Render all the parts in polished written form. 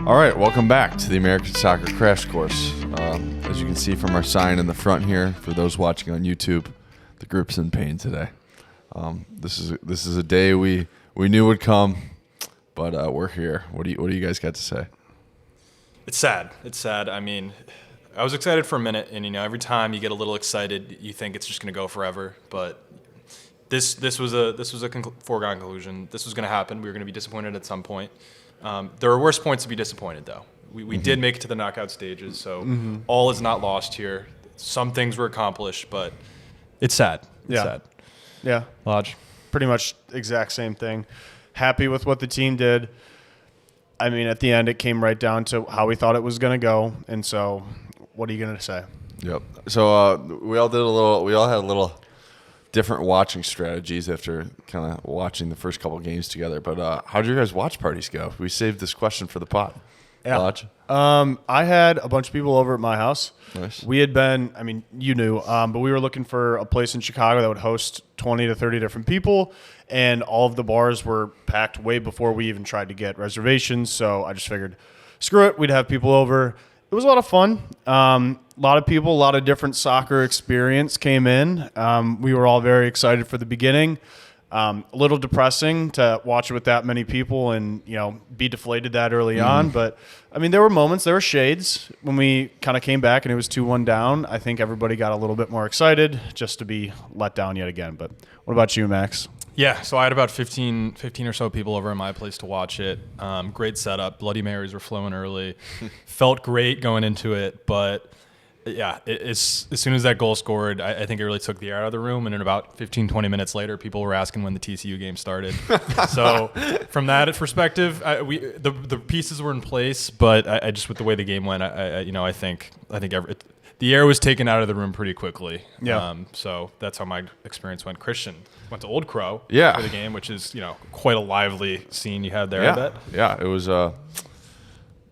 All right, welcome back to the American Soccer Crash Course. As you can see from our sign in the front here, for those watching on YouTube, the group's in pain today. This is a day we knew would come, but we're here. What do you guys got to say? It's sad. It's sad. I mean, I was excited for a minute, and every time you get a little excited, you think it's just going to go forever. But this was a foregone conclusion. This was going to happen. We were going to be disappointed at some point. There are worse points to be disappointed, though. We did make it to the knockout stages, so all is not lost here. Some things were accomplished, but it's sad. It's sad. Yeah. Lodge. Pretty much exact same thing. Happy with what the team did. I mean, at the end, it came right down to how we thought it was going to go, and so what are you going to say? Yep. So we all had a little different watching strategies after kind of watching the first couple games together. But how did your guys' watch parties go? We saved this question for the pod. Yeah. Lodge? I had a bunch of people over at my house. Nice. We had been, I mean, you knew, but we were looking for a place in Chicago that would host 20 to 30 different people, and all of the bars were packed way before we even tried to get reservations. So I just figured, screw it, we'd have people over. It was a lot of fun. A lot of people, a lot of different soccer experience came in. We were all very excited for the beginning. A little depressing to watch it with that many people and, be deflated that early on. But, I mean, there were moments, there were shades when we kind of came back and it was 2-1 down. I think everybody got a little bit more excited just to be let down yet again. But what about you, Max? Yeah, so I had about 15 or so people over at my place to watch it. Great setup. Bloody Marys were flowing early. Felt great going into it, but yeah, as soon as that goal scored, I think it really took the air out of the room. And in about 15, 20 minutes later, people were asking when the TCU game started. So from that perspective, the pieces were in place, but I just with the way the game went, I think the air was taken out of the room pretty quickly. Yeah. So that's how my experience went. Christian went to Old Crow Yeah. for the game, which is quite a lively scene you had there. Yeah. I bet. Yeah, it was.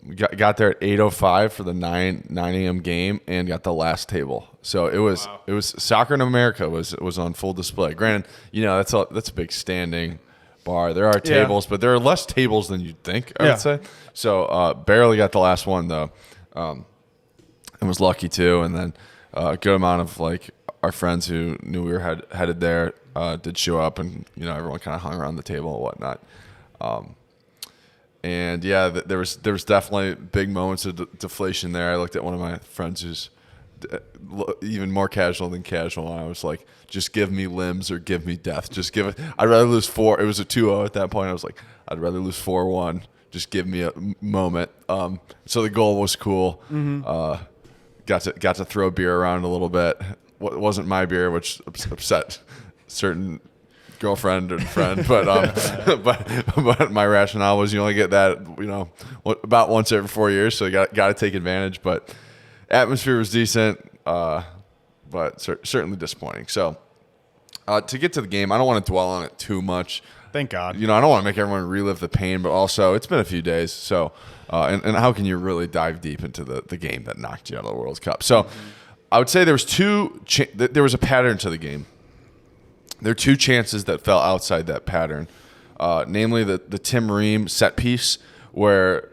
We got there at 8:05 for the 9 a.m. game and got the last table. So it was Soccer in America was on full display. Granted, that's a big standing bar. There are tables, but there are less tables than you'd think, I would say. So barely got the last one though. And was lucky too. And then a good amount of our friends who knew we were headed there did show up, and everyone kind of hung around the table and whatnot. And yeah, there was definitely big moments of deflation there. I looked at one of my friends who's even more casual than casual, and I was like, "Just give me limbs or give me death. Just give it. I'd rather lose 4." It was a 2-0 at that point. I was like, "I'd rather lose 4-1. Just give me a moment." So the goal was cool. Got to throw beer around a little bit. It wasn't my beer, which upset certain girlfriend and friend, but but my rationale was you only get that about once every 4 years, so you got to take advantage. But atmosphere was decent, but certainly disappointing. So to get to the game, I don't want to dwell on it too much. Thank God. I don't want to make everyone relive the pain, but also it's been a few days, so and how can you really dive deep into the game that knocked you out of the World Cup? So I would say there was a pattern to the game. There are 2 chances that fell outside that pattern, namely the Tim Ream set piece, where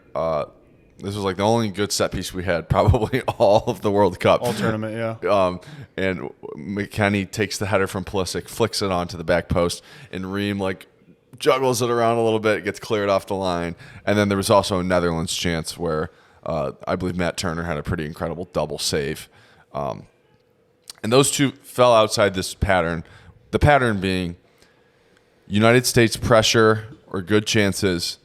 this was the only good set piece we had probably all of the World Cup. All tournament, yeah. And McKennie takes the header from Pulisic, flicks it onto the back post, and Ream juggles it around a little bit, gets cleared off the line. And then there was also a Netherlands chance where I believe Matt Turner had a pretty incredible double save. And those 2 fell outside this pattern. The pattern being United States pressure or good chances,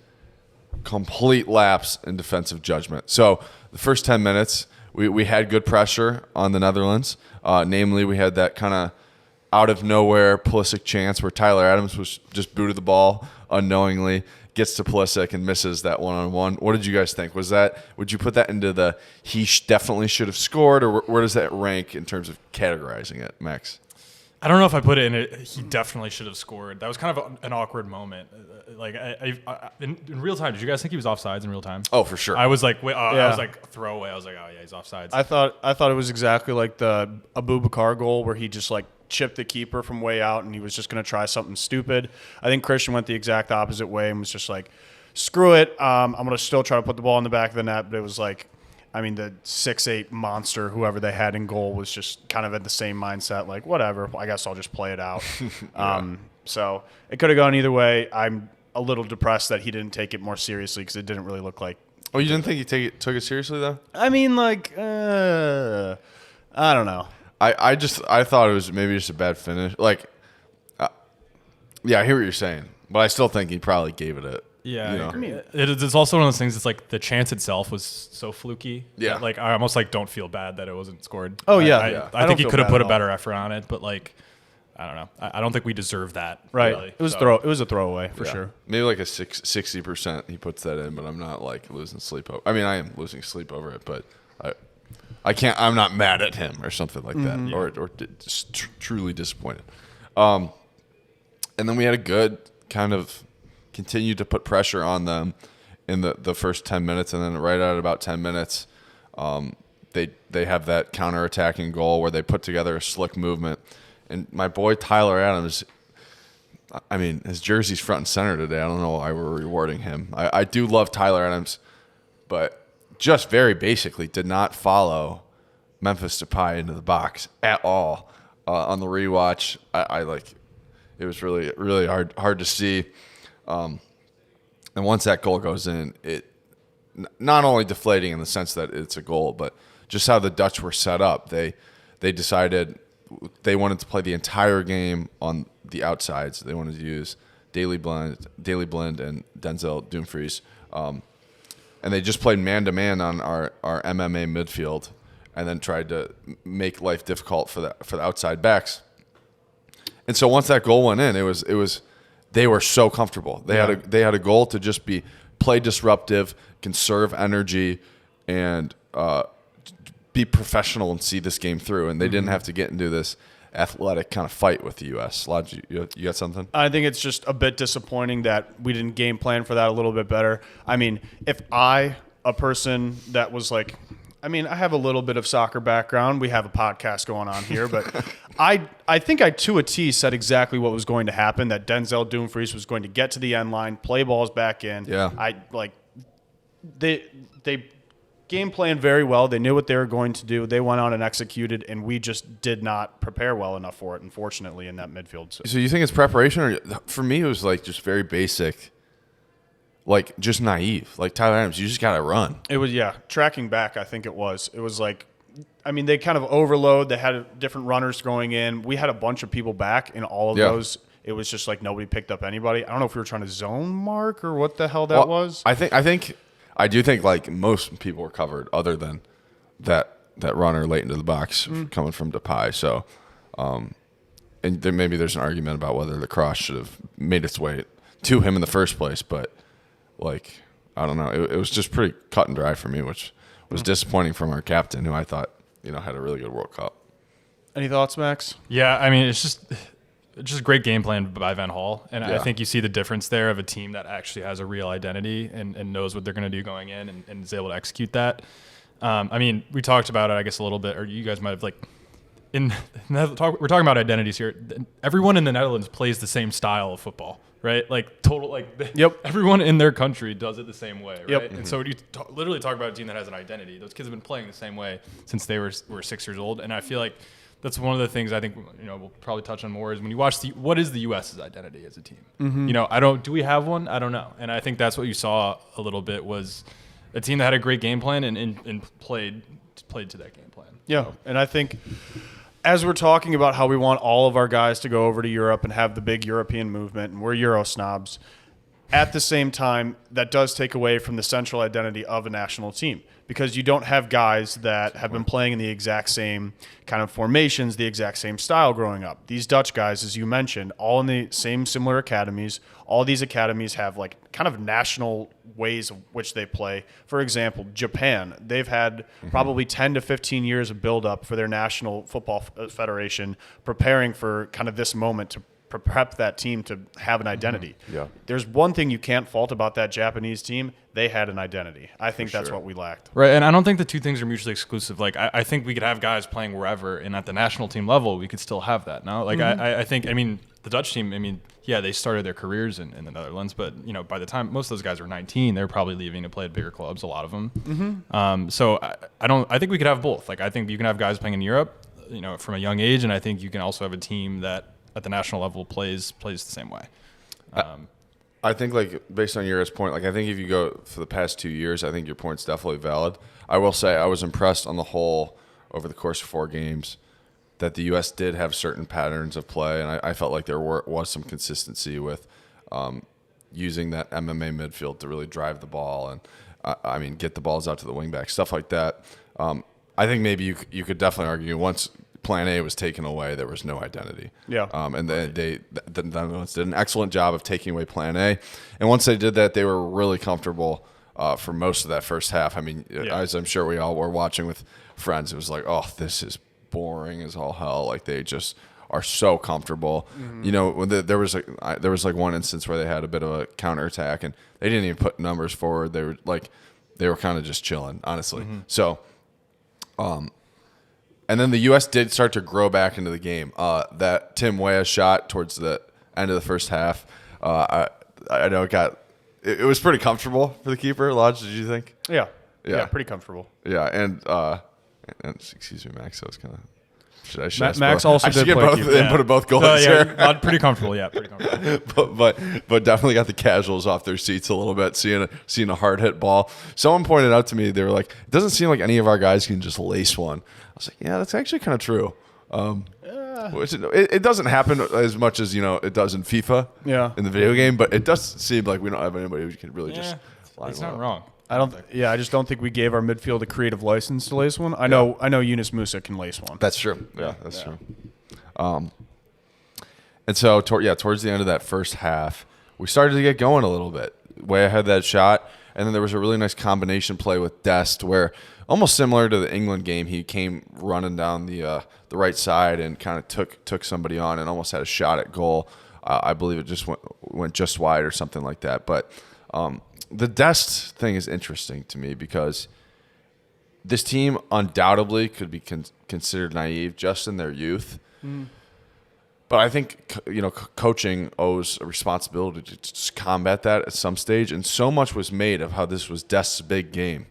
complete lapse in defensive judgment. So the first 10 minutes, we had good pressure on the Netherlands. Namely, we had that kind of out of nowhere Pulisic chance where Tyler Adams was just booted the ball unknowingly, gets to Pulisic and misses that one-on-one. What did you guys think? Would you put that into the definitely should have scored, or where does that rank in terms of categorizing it, Max? I don't know if I put it in it. He definitely should have scored. That was kind of an awkward moment. Like in real time, did you guys think he was offsides in real time? Oh, for sure. I was like, wait, I was like throwaway. I was like, oh yeah, he's offsides. I thought it was exactly like the Abubakar goal where he just like chipped the keeper from way out and he was just going to try something stupid. I think Christian went the exact opposite way and was just like, screw it. I'm going to still try to put the ball in the back of the net, but it was like, I mean, the 6'8" monster, whoever they had in goal, was just kind of at the same mindset, like, whatever, I guess I'll just play it out. So it could have gone either way. I'm a little depressed that he didn't take it more seriously because it didn't really look like. Oh, you didn't think he took it seriously, though? I mean, like, I don't know. I thought it was maybe just a bad finish. Like, yeah, I hear what you're saying, but I still think he probably gave it a. Yeah, you know. I mean, it's also one of those things. It's like the chance itself was so fluky. Yeah, that, like I almost like don't feel bad that it wasn't scored. Oh yeah, I think he could have put a better effort on it, but like I don't know. I don't think we deserve that. Right. Really. It was a throwaway for sure. Maybe like a 60% he puts that in, but I'm not like losing sleep over. I mean, I am losing sleep over it, but I can't. I'm not mad at him or something like that, or just truly disappointed. And then we had a good kind of. Continued to put pressure on them in the first 10 minutes, and then right at about 10 minutes, they have that counter-attacking goal where they put together a slick movement. And my boy Tyler Adams, I mean, his jersey's front and center today. I don't know why we're rewarding him. I do love Tyler Adams, but just very basically did not follow Memphis Depay into the box at all on the rewatch. I like it was really, really hard to see. And once that goal goes in, it not only deflating in the sense that it's a goal, but just how the Dutch were set up. They decided they wanted to play the entire game on the outsides. They wanted to use Daley Blind, and Denzel Dumfries, and they just played man to man on our MMA midfield, and then tried to make life difficult for the outside backs. And so once that goal went in, it was. They were so comfortable. They had a goal to just play disruptive, conserve energy, and be professional and see this game through. And they didn't have to get into this athletic kind of fight with the U.S. Lodge, you got something? I think it's just a bit disappointing that we didn't game plan for that a little bit better. I mean, if a person that was like, I mean, I have a little bit of soccer background. We have a podcast going on here, but I think I to a T said exactly what was going to happen, that Denzel Dumfries was going to get to the end line, play balls back in. Yeah. They game planned very well. They knew what they were going to do. They went on and executed, and we just did not prepare well enough for it, unfortunately, in that midfield. So you think it's preparation? Or for me, it was like just very basic. Like, just naive. Like, Tyler Adams, you just got to run. It was, tracking back, I think it was. It was like, I mean, they kind of overload. They had different runners going in. We had a bunch of people back in all of those. It was just like nobody picked up anybody. I don't know if we were trying to zone mark or what the hell that was. I do think, like, most people were covered other than that runner late into the box coming from Depay. So, and maybe there's an argument about whether the cross should have made its way to him in the first place, but like, I don't know. It was just pretty cut and dry for me, which was disappointing from our captain, who I thought, had a really good World Cup. Any thoughts, Max? Yeah, I mean, it's just great game plan by Van Gaal, and I think you see the difference there of a team that actually has a real identity and knows what they're going to do going in and is able to execute that. I mean, we talked about it, I guess, a little bit, or you guys might have we're talking about identities here. Everyone in the Netherlands plays the same style of football, right? Like everyone in their country does it the same way, right? Yep. And so when you literally talk about a team that has an identity, those kids have been playing the same way since they were 6 years old, and I feel like that's one of the things I think we'll probably touch on more is when you watch what is the U.S.'s identity as a team? Mm-hmm. Do we have one? I don't know, and I think that's what you saw a little bit was a team that had a great game plan and played to that game plan. Yeah, and I think as we're talking about how we want all of our guys to go over to Europe and have the big European movement, and we're Euro snobs, At the same time, that does take away from the central identity of a national team because you don't have guys that have been playing in the exact same kind of formations, the exact same style growing up. These Dutch guys, as you mentioned, all in the same similar academies. All these academies have like kind of national ways of which they play. For example, Japan, they've had probably 10 to 15 years of buildup for their national football federation, preparing for kind of this moment to prep that team to have an identity. Yeah. There's one thing you can't fault about that Japanese team. They had an identity. I think that's what we lacked. Right, and I don't think the two things are mutually exclusive. Like, I think we could have guys playing wherever, and at the national team level, we could still have that. No, like I think, I mean, the Dutch team. I mean, yeah, they started their careers in the Netherlands, but you know, by the time most of those guys were 19, they're probably leaving to play at bigger clubs. A lot of them. So I think we could have both. Like, I think you can have guys playing in Europe, you know, from a young age, and I think you can also have a team that at the national level plays the same way. I think, like, based on your point, like, I think if you go for the past 2 years, I think your point's definitely valid. I will say I was impressed on the whole over the course of 4 games that the U.S. did have certain patterns of play, and I felt like there was some consistency with using that MMA midfield to really drive the ball and, I mean, get the balls out to the wingback, stuff like that. I think maybe you could definitely argue once Plan A was taken away, there was no identity. Yeah. And the Netherlands did an excellent job of taking away Plan A. And once they did that, they were really comfortable for most of that first half. I mean, as I'm sure we all were watching with friends, it was like, oh, this is boring as all hell. Like, they just are so comfortable. You know, when there was like one instance where they had a bit of a counterattack, and they didn't even put numbers forward. They were kind of just chilling, honestly. So, and then the U.S. did start to grow back into the game. That Tim Weah shot towards the end of the first half, I know it was pretty comfortable for the keeper. Lodge, did you think? Yeah, Yeah. pretty comfortable. Yeah, and excuse me, Max. That was kind of. Max also I should did get play both keeper. input of both goalies here. Pretty comfortable. Yeah, pretty comfortable. but definitely got the casuals off their seats a little bit, seeing a hard hit ball. Someone pointed out to me, they were like, it doesn't seem like any of our guys can just lace one. I was like, yeah, that's actually kind of true. It doesn't happen as much as, you know, it does in FIFA, in the video game, but it does seem like we don't have anybody who can really just line it's one not up. wrong. I just don't think we gave our midfield a creative license to lace one. I know Yunus Musa can lace one. That's true. Yeah, that's true. And so, towards the end of that first half, we started to get going a little bit. Way ahead that shot, and then there was a really nice combination play with Dest, where almost similar to the England game, he came running down the right side and kind of took somebody on and almost had a shot at goal. I believe it just went just wide or something like that. But the Dest thing is interesting to me because this team undoubtedly could be considered naive just in their youth. But I think, you know, coaching owes a responsibility to just combat that at some stage. And so much was made of how this was Dest's big game.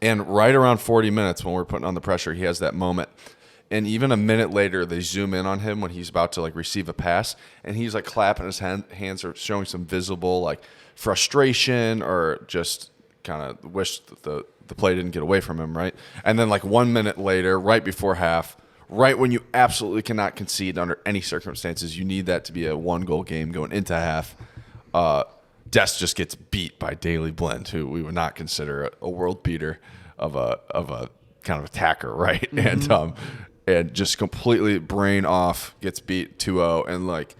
And right around 40 minutes when we're putting on the pressure, he has that moment. And even a minute later, they zoom in on him when he's about to, like, receive a pass. And he's, like, clapping his hands or showing some visible, like, frustration or just kind of wish that the play didn't get away from him, right? And then, like, 1 minute later, right before half, right when you absolutely cannot concede under any circumstances, you need that to be a 1-goal game going into half, Dest just gets beat by Daley Blind, who we would not consider a world beater of a kind of attacker, right? And just completely brain off, gets beat 2-0, and like,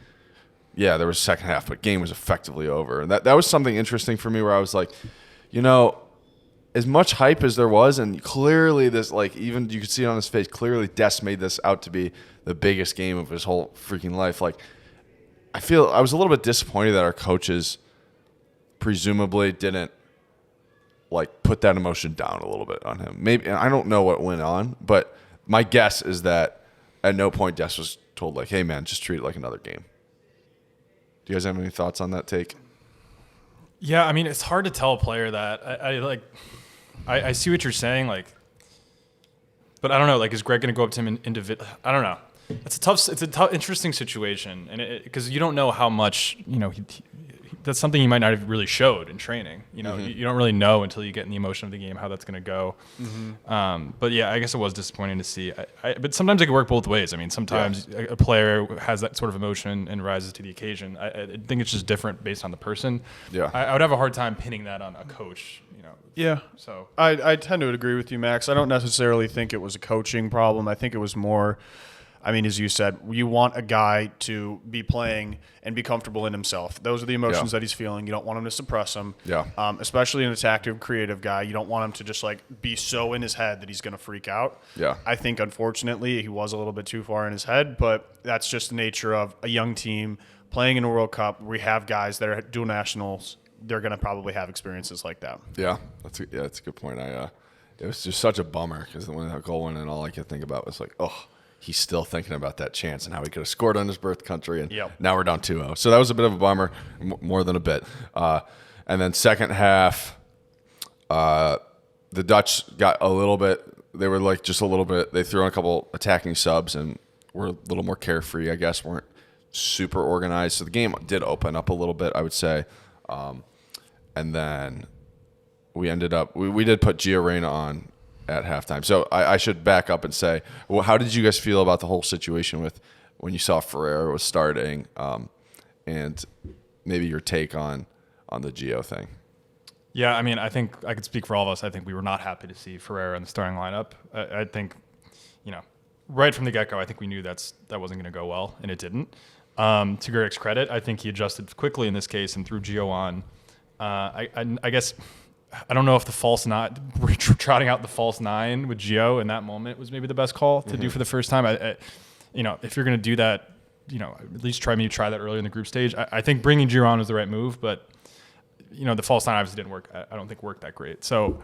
yeah, there was a second half, but game was effectively over. And that was something interesting for me where I was like, you know, as much hype as there was, and clearly this, like, even you could see it on his face, clearly Dest made this out to be the biggest game of his whole freaking life. Like, I was a little bit disappointed that our coaches presumably didn't, like, put that emotion down a little bit on him. Maybe, and I don't know what went on, but my guess is that at no point Dest was told, like, hey, man, just treat it like another game. Do you guys have any thoughts on that take? Yeah, I mean, it's hard to tell a player that. I see what you're saying, like, but I don't know. Like, is Gregg going to go up to him individually? I don't know. It's a tough, interesting situation, and because you don't know how much, you know, that's something you might not have really showed in training. You know, you don't really know until you get in the emotion of the game how that's going to go. But yeah, I guess it was disappointing to see. But sometimes it can work both ways. I mean, sometimes a player has that sort of emotion and rises to the occasion. I think it's just different based on the person. Yeah. I would have a hard time pinning that on a coach. You know. Yeah. So I tend to agree with you, Max. I don't necessarily think it was a coaching problem. I think it was more, I mean, as you said, you want a guy to be playing and be comfortable in himself. Those are the emotions that he's feeling. You don't want him to suppress them. Yeah. Especially an attactive, creative guy. You don't want him to just like be so in his head that he's going to freak out. Yeah. I think, unfortunately, he was a little bit too far in his head, but that's just the nature of a young team playing in a World Cup. We have guys that are dual nationals. They're going to probably have experiences like that. Yeah, that's a good point. It was just such a bummer because when that goal went in, all I could think about was like, oh, he's still thinking about that chance and how he could have scored on his birth country, and now we're down 2-0. So that was a bit of a bummer, more than a bit. And then second half, the Dutch got a little bit. They were like just a little bit. They threw in a couple attacking subs and were a little more carefree, I guess, weren't super organized. So the game did open up a little bit, I would say. And then we ended up, we did put Gio Reyna on at halftime. So I should back up and say, well, how did you guys feel about the whole situation with when you saw Ferreira was starting, and maybe your take on the Gio thing? yeah, I mean, I think I could speak for all of us. I think we were not happy to see Ferreira in the starting lineup. I think, you know, right from the get-go, I think we knew that wasn't going to go well, and it didn't. To Gregg's credit, I think he adjusted quickly in this case and threw Gio on. I guess I don't know if the false nine, trotting out the false nine with Gio in that moment was maybe the best call to do for the first time. You know, if you're going to do that, you know, at least try that earlier in the group stage. I think bringing Gio on was the right move, but you know, the false nine obviously didn't work. I don't think worked that great. So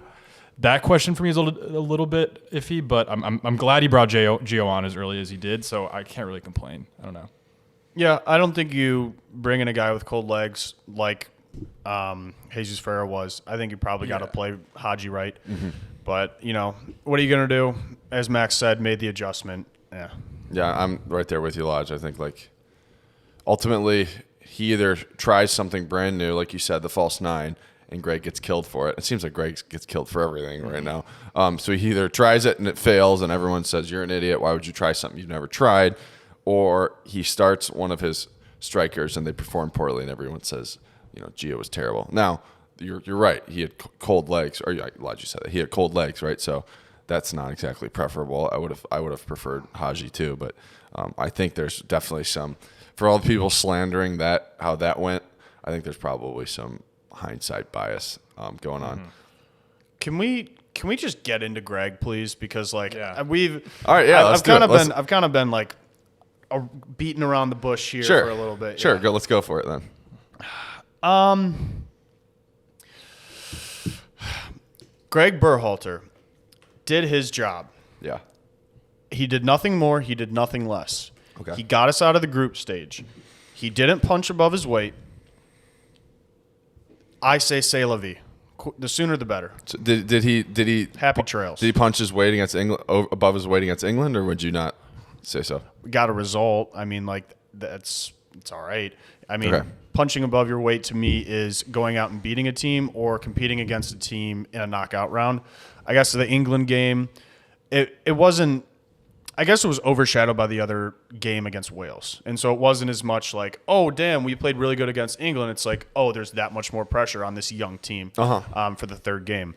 that question for me is a little bit iffy, but I'm glad he brought Gio on as early as he did. So I can't really complain. I don't know. Yeah, I don't think you bring in a guy with cold legs like Jesus Ferreira was. I think you probably got to play Haji right. But, you know, what are you going to do? As Max said, made the adjustment. Yeah, I'm right there with you, Lodge. I think, like, ultimately he either tries something brand new, like you said, the false nine, and Gregg gets killed for it. It seems like Gregg gets killed for everything right now. So he either tries it and it fails and everyone says, you're an idiot. Why would you try something you've never tried? Or he starts one of his strikers and they perform poorly and everyone says, you know, Gio was terrible. Now, you're right. He had cold legs, or Lodge, you said that. He had cold legs, right? So that's not exactly preferable. I would have preferred Haji too, but I think there's definitely some, for all the people slandering that, how that went, I think there's probably some hindsight bias going on. Can we just get into Gregg, please? Because like all right, yeah, I've kind of been like beating around the bush here for a little bit. Sure, let's go for it then. Gregg Berhalter did his job. Yeah. He did nothing more. He did nothing less. Okay. He got us out of the group stage. He didn't punch above his weight. I say la vie. The sooner the better. So did he Happy trails. Did he punch his weight against England, above his weight against England, or would you not say so? We got a result. I mean, like it's all right. I mean, punching above your weight to me is going out and beating a team or competing against a team in a knockout round. I guess the England game, it wasn't. I guess it was overshadowed by the other game against Wales. And so it wasn't as much like, oh, damn, we played really good against England. It's like, oh, there's that much more pressure on this young team for the third game.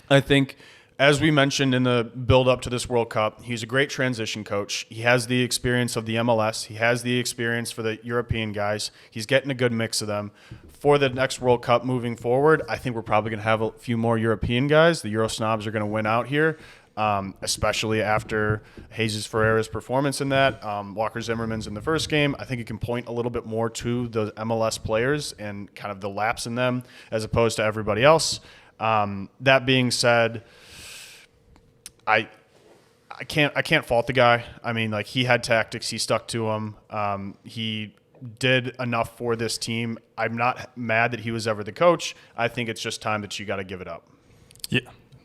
I think, as we mentioned in the build-up to this World Cup, he's a great transition coach. He has the experience of the MLS. He has the experience for the European guys. He's getting a good mix of them. For the next World Cup moving forward, I think we're probably going to have a few more European guys. The Euro snobs are going to win out here. Especially after Jesus Ferreira's performance in that. Walker Zimmerman's in the first game. I think it can point a little bit more to the MLS players and kind of the lapse in them as opposed to everybody else. That being said, I can't fault the guy. I mean, like, he had tactics. He stuck to them. He did enough for this team. I'm not mad that he was ever the coach. I think it's just time that you got to give it up. Yeah.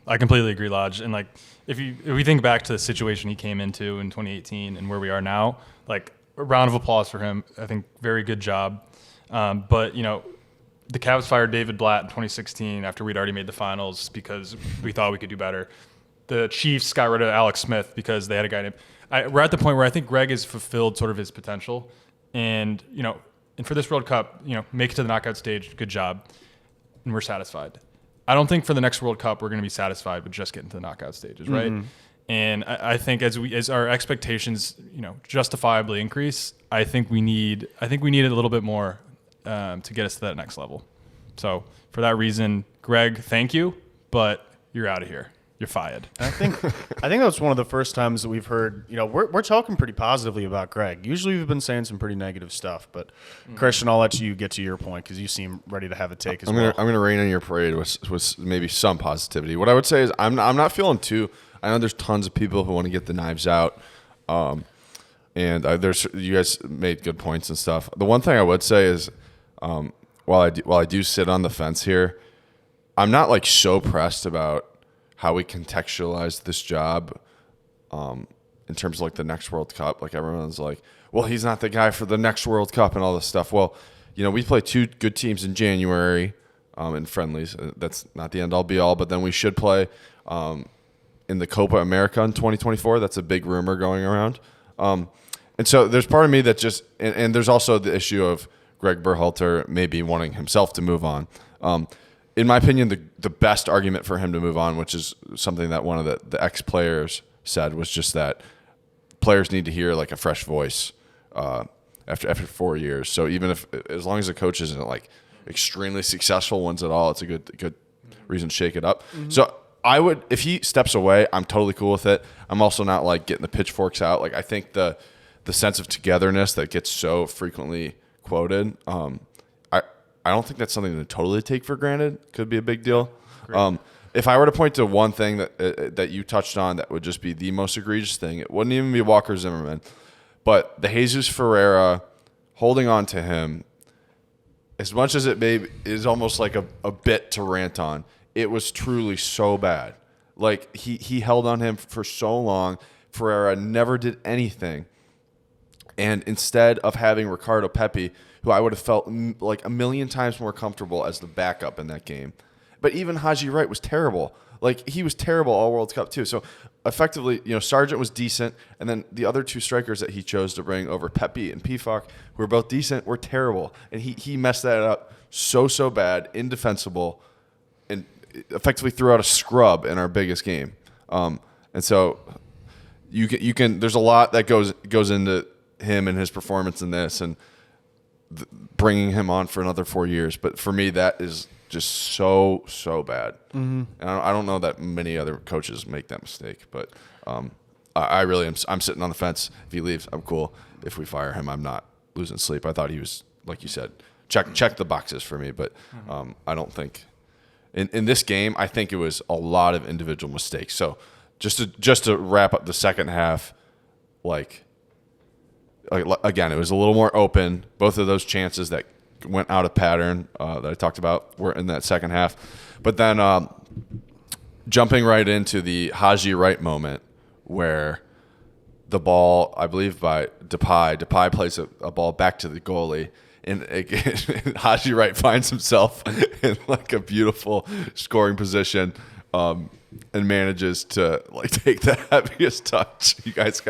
I completely agree, Lodge. And like, if we think back to the situation he came into in 2018 and where we are now, like, a round of applause for him. I think very good job. But you know, the Cavs fired David Blatt in 2016 after we'd already made the finals because we thought we could do better. The Chiefs got rid of Alex Smith because they had a guy named. We're at the point where I think Gregg has fulfilled sort of his potential, and and for this World Cup, make it to the knockout stage. Good job, and we're satisfied. I don't think for the next World Cup we're going to be satisfied with just getting to the knockout stages, right? Mm-hmm. And I think as our expectations, justifiably increase, I think we need a little bit more to get us to that next level. So for that reason, Gregg, thank you, but you're out of here. You're fired. I think that's one of the first times that we've heard. We're talking pretty positively about Gregg. Usually we've been saying some pretty negative stuff, but Christian, I'll let you get to your point because you seem ready to have a take as well. I'm gonna rain on your parade with maybe some positivity. What I would say is I'm not feeling too. I know there's tons of people who want to get the knives out, and you guys made good points and stuff. The one thing I would say is, while I do sit on the fence here, I'm not like so pressed about how we contextualize this job in terms of like the next World Cup. Like everyone's like, well, he's not the guy for the next World Cup and all this stuff. Well, we play 2 good teams in January in friendlies. That's not the end all be all, but then we should play in the Copa America in 2024. That's a big rumor going around. And so there's part of me that just and there's also the issue of Gregg Berhalter maybe wanting himself to move on. In my opinion, the best argument for him to move on, which is something that one of the ex-players said, was just that players need to hear like a fresh voice after 4 years. So even as long as the coach isn't like extremely successful ones at all, it's a good reason to shake it up. Mm-hmm. So I would, if he steps away, I'm totally cool with it. I'm also not like getting the pitchforks out. Like I think the sense of togetherness that gets so frequently quoted, I don't think that's something to totally take for granted. Could be a big deal. If I were to point to one thing that you touched on that would just be the most egregious thing, it wouldn't even be Walker Zimmerman, but the Jesus Ferreira holding on to him, as much as it is almost like a bit to rant on, it was truly so bad. Like he held on him for so long. Ferreira never did anything. And instead of having Ricardo Pepi, who I would have felt like a million times more comfortable as the backup in that game. But even Haji Wright was terrible. Like, he was terrible all World Cup, too. So, effectively, Sargent was decent, and then the other 2 strikers that he chose to bring over, Pepi and Pifak, who were both decent, were terrible. And he messed that up so bad, indefensible, and effectively threw out a scrub in our biggest game. And so, you can there's a lot that goes into him and his performance in this, and bringing him on for another 4 years. But for me, that is just so bad. Mm-hmm. And I don't know that many other coaches make that mistake. But I really am. I'm sitting on the fence. If he leaves, I'm cool. If we fire him, I'm not losing sleep. I thought he was, like you said, check the boxes for me. But I don't think in this game, I think it was a lot of individual mistakes. So just to wrap up the second half, again, it was a little more open. Both of those chances that went out of pattern that I talked about were in that second half. But then jumping right into the Haji Wright moment where the ball, I believe by Depay plays a ball back to the goalie, and Haji Wright finds himself in like a beautiful scoring position and manages to take the heaviest touch. You guys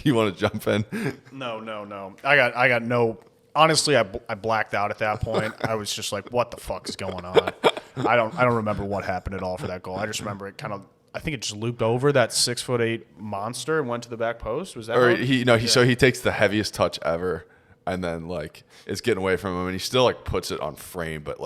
you want to jump in? No. I got no. Honestly, I blacked out at that point. I was just like, what the fuck is going on? I don't remember what happened at all for that goal. I just remember it I think it just looped over that 6'8" monster and went to the back post. Was that right? So he takes the heaviest touch ever, and then it's getting away from him, and he still puts it on frame, but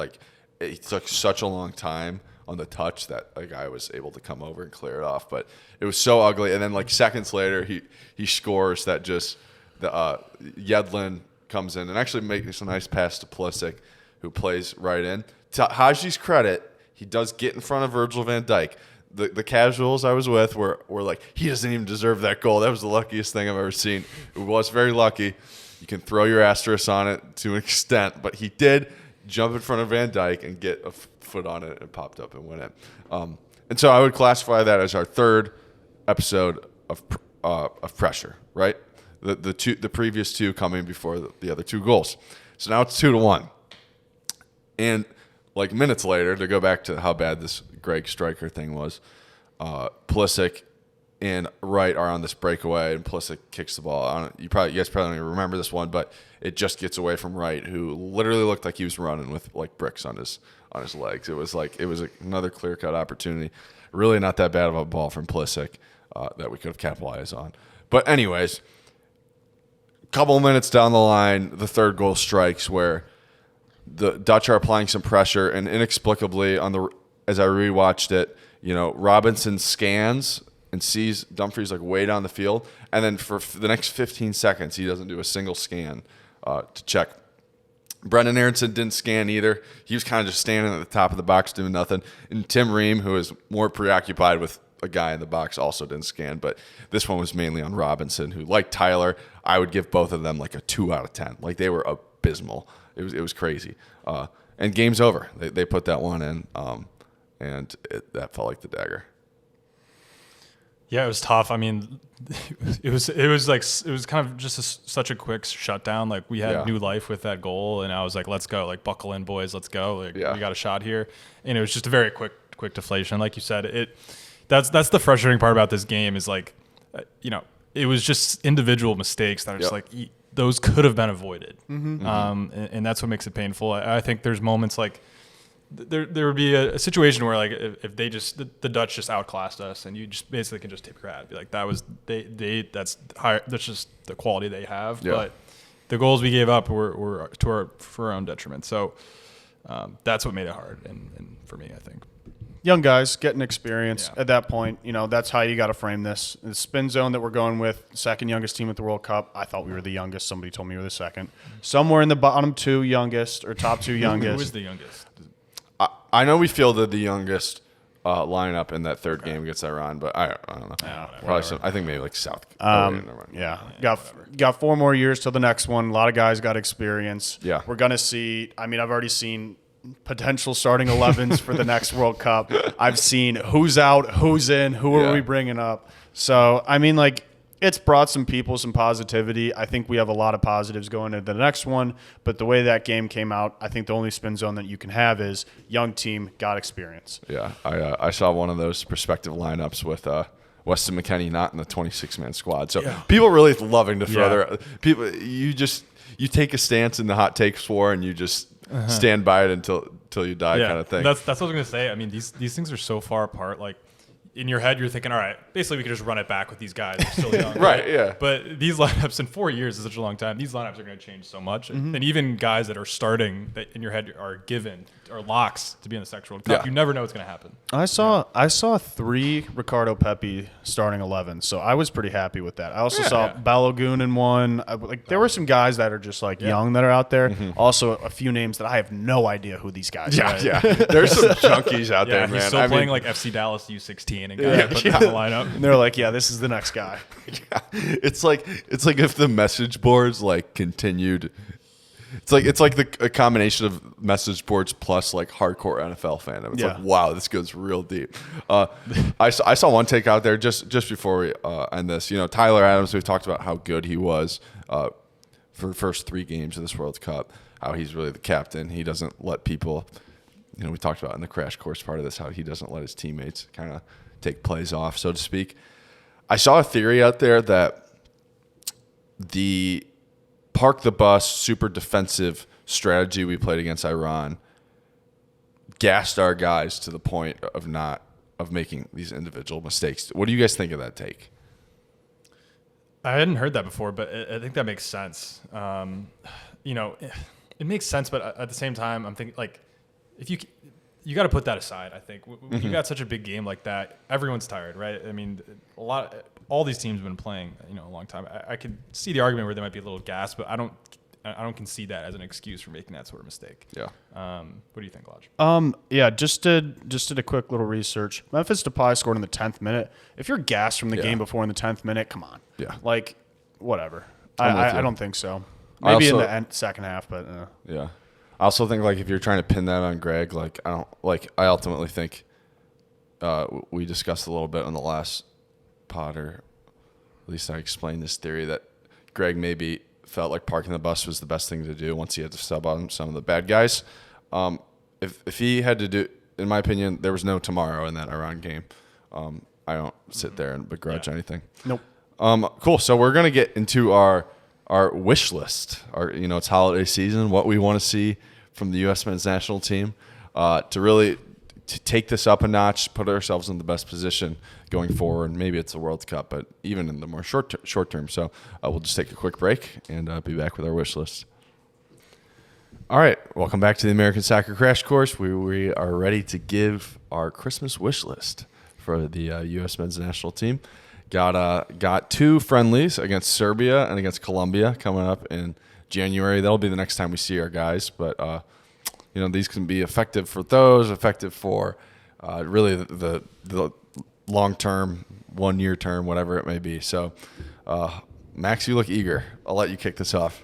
it took such a long time on the touch that a guy was able to come over and clear it off. But it was so ugly. And then seconds later, he scores that just Yedlin comes in and actually makes a nice pass to Pulisic, who plays right in. To Haji's credit, he does get in front of Virgil van Dijk. The casuals I was with were like, he doesn't even deserve that goal. That was the luckiest thing I've ever seen. It was very lucky. You can throw your asterisk on it to an extent, but he did jump in front of Van Dijk and get a foot on it and popped up and win it. And so I would classify that as our third episode of pressure, right? The previous 2 coming before the other 2 goals. So now it's 2-1. And like minutes later, to go back to how bad this Gregg striker thing was, Pulisic and Wright are on this breakaway, and Pulisic kicks the ball. You guys probably don't even remember this one, but it just gets away from Wright, who literally looked like he was running with like bricks on his legs. It was another clear-cut opportunity. Really not that bad of a ball from Pulisic that we could have capitalized on. But anyways, a couple of minutes down the line, the third goal strikes where the Dutch are applying some pressure, and inexplicably as I rewatched it, Robinson scans and sees Dumfries like way down the field, and then for the next 15 seconds, he doesn't do a single scan to check. Brendan Aronson didn't scan either. He was kind of just standing at the top of the box doing nothing. And Tim Ream, who is more preoccupied with a guy in the box, also didn't scan. But this one was mainly on Robinson, who, like Tyler, I would give both of them like a 2 out of 10. Like, they were abysmal. It was crazy. And game's over. They put that one in, and that felt like the dagger. Yeah, it was tough. I mean, it was kind of just such a quick shutdown. Like, we had new life with that goal, and I was like, let's go. Like, buckle in, boys. Let's go. Like, we got a shot here. And it was just a very quick deflation. Like you said, that's the frustrating part about this game is like, it was just individual mistakes that are just like, those could have been avoided. And that's what makes it painful. I think there's moments like, there would be a situation where like if they just the Dutch just outclassed us, and you just basically can just tip your hat, be like, that was that's higher, that's just the quality they have. But the goals we gave up were for our own detriment. So that's what made it hard, and for me, I think. Young guys getting experience at that point. That's how you got to frame this. The spin zone that we're going with, second youngest team at the World Cup. I thought we were the youngest. Somebody told me we were the second. Somewhere in the bottom 2 youngest or top 2 youngest. Who is the youngest? I know we fielded the youngest lineup in that third game against Iran, but I don't know. Probably I think maybe like South. Got 4 more years till the next one. A lot of guys got experience. Yeah. We're gonna see. I mean, I've already seen potential starting 11s for the next World Cup. I've seen who's out, who's in, who are we bringing up. So I mean, like, it's brought some people some positivity. I think we have a lot of positives going into the next one. But the way that game came out, I think the only spin zone that you can have is young team, got experience. Yeah, I saw one of those prospective lineups with Weston McKennie not in the 26-man squad. So people really loving to throw their people. You take a stance in the hot takes war, and you just stand by it until you die, kind of thing. That's what I was gonna say. I mean, these things are so far apart. Like, in your head, you're thinking, all right, basically we could just run it back with these guys. They're still young. Right, yeah. But these lineups in 4 years is such a long time. These lineups are going to change so much. And even guys that are starting that in your head are given or locks to be in the next World Cup, you never know what's going to happen. I saw 3 Ricardo Pepi starting 11, so I was pretty happy with that. I also saw Balogun in one. There were some guys that are just like young that are out there. Also, a few names that I have no idea who these guys are. Yeah. There's some junkies out there, man. He's still playing like FC Dallas U16 and guys put in the lineup. And they're like, this is the next guy. It's like if the message boards like continued. It's like a combination of message boards plus like hardcore NFL fandom. It's like, wow, this goes real deep. I saw one take out there just before we end this. Tyler Adams, we've talked about how good he was for the first 3 games of this World Cup, how he's really the captain. He doesn't let people, we talked about in the crash course part of this, how he doesn't let his teammates kind of take plays off, so to speak. I saw a theory out there that the park the bus, super defensive strategy we played against Iran gassed our guys to the point of making these individual mistakes. What do you guys think of that take? I hadn't heard that before, but I think that makes sense. It makes sense, but at the same time, I'm thinking like, if you got to put that aside. I think when you got such a big game like that, everyone's tired, right? I mean, all these teams have been playing, a long time. I could see the argument where they might be a little gassed, but I don't concede that as an excuse for making that sort of mistake. Yeah. What do you think, Lodge? Just did a quick little research. Memphis Depay scored in the 10th minute. If you're gassed from the game before in the 10th minute, come on. Yeah. Like, whatever. I don't think so. Maybe in the second half, but yeah. I also think like if you're trying to pin that on Gregg, like I ultimately think we discussed a little bit on the last pod, or at least I explained this theory that Gregg maybe felt like parking the bus was the best thing to do once he had to sub on some of the bad guys. If he had to do, in my opinion, there was no tomorrow in that Iran game. I don't sit there and begrudge anything. Nope. Cool. So we're gonna get into our wish list. It's holiday season. What we want to see from the U.S. men's national team to really take this up a notch, put ourselves in the best position going forward. Maybe it's the World Cup, but even in the more short term. So we'll just take a quick break and be back with our wish list. All right, welcome back to the American Soccer Crash Course. We are ready to give our Christmas wish list for the U.S. men's national team. Got 2 friendlies against Serbia and against Colombia coming up in January. That'll be the next time we see our guys. But these can be effective for those, effective for really the long term, 1 year term, whatever it may be. So, Max, you look eager. I'll let you kick this off.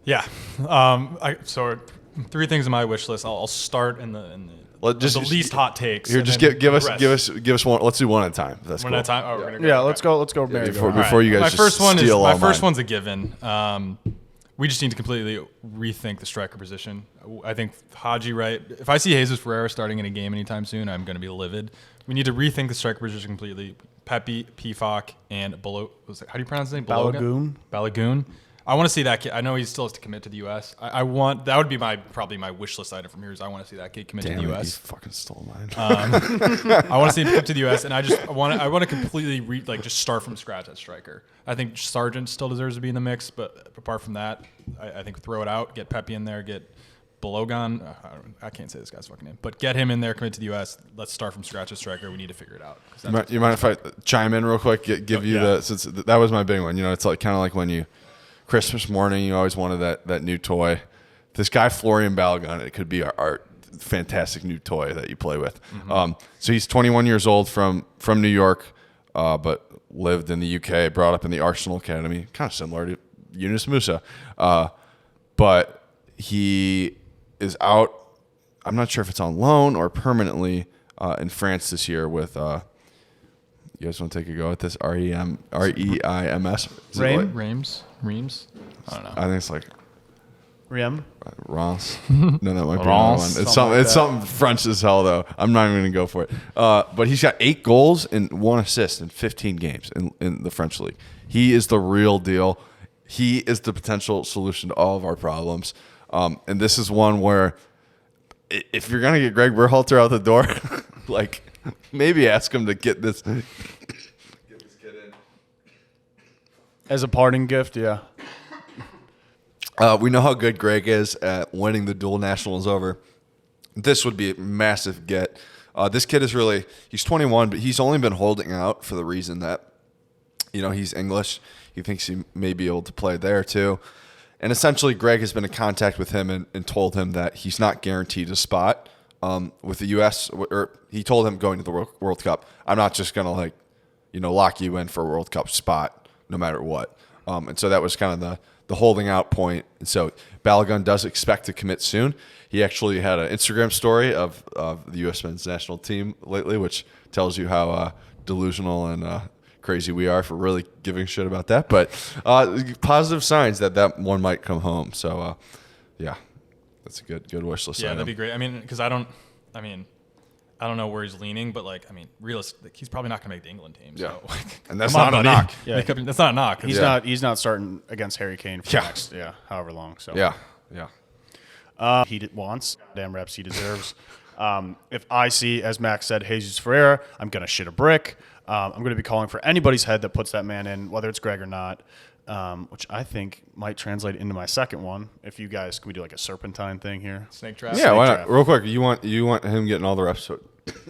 Yeah. So 3 things on my wish list. I'll start in the least hot takes. Here, just give us one. Let's do one at a time. That's one cool. at a time. Oh, we're gonna go. Let's go. Before you guys my just first one steal all my first mine. one's a given. We just need to completely rethink the striker position. I think Haji, right? If I see Jesus Ferreira starting in a game anytime soon, I'm going to be livid. We need to rethink the striker position completely. Pepe, Pifak, and how do you pronounce his name? Balogun. I want to see that kid. I know he still has to commit to the U.S. I want that would be probably my wish list item from here. Is I want to see that kid commit to the U.S. He fucking stole mine. I want to see him come to the U.S. and I want to completely just start from scratch at striker. I think Sargent still deserves to be in the mix, but apart from that, I think throw it out, get Pepe in there, get Balogun. I can't say this guy's fucking name, but get him in there, commit to the U.S. Let's start from scratch at striker. We need to figure it out. You mind if I chime in real quick? Since that was my big one. It's like kind of like when you. Christmas morning, you always wanted that new toy. This guy, Florian Balogun, it could be our fantastic new toy that you play with. Mm-hmm. So he's 21 years old from New York, but lived in the UK, brought up in the Arsenal Academy, kind of similar to Yunus Musa. But he is out, I'm not sure if it's on loan or permanently in France this year with you guys want to take a go at this? Reims? Reims? I don't know. I think it's like Riem? Reims. No, that might be another one. It's something French as hell, though. I'm not even going to go for it. But he's got 8 goals and 1 assist in 15 games in the French league. He is the real deal. He is the potential solution to all of our problems. And this is one where if you're going to get Gregg Berhalter out the door, maybe ask him to get this kid in. As a parting gift, yeah. We know how good Greg is at winning the dual nationals over. This would be a massive get. This kid is he's 21, but he's only been holding out for the reason that, he's English. He thinks he may be able to play there too. And essentially, Greg has been in contact with him and told him that he's not guaranteed a spot with the U.S. Or he told him going to the World Cup, I'm not just going to, lock you in for a World Cup spot no matter what. And so that was kind of the holding out point. And so Balogun does expect to commit soon. He actually had an Instagram story of the U.S. men's national team lately, which tells you how delusional and crazy we are for really giving shit about that. But positive signs that one might come home. So, yeah, that's a good wish list. Yeah, that'd be great. I mean, because I don't know where he's leaning, but realistic, he's probably not going to make the England team. Yeah. So, And that's not a knock. Yeah. That's not a knock. He's not starting against Harry Kane for next, however long. So Yeah. he wants damn reps he deserves. If I see, as Max said, Jesus Ferreira, I'm going to shit a brick. I'm going to be calling for anybody's head that puts that man in, whether it's Greg or not, which I think might translate into my second one. If you guys, can we do a serpentine thing here? Snake trap? Yeah, why not? Real quick, you want him getting all the reps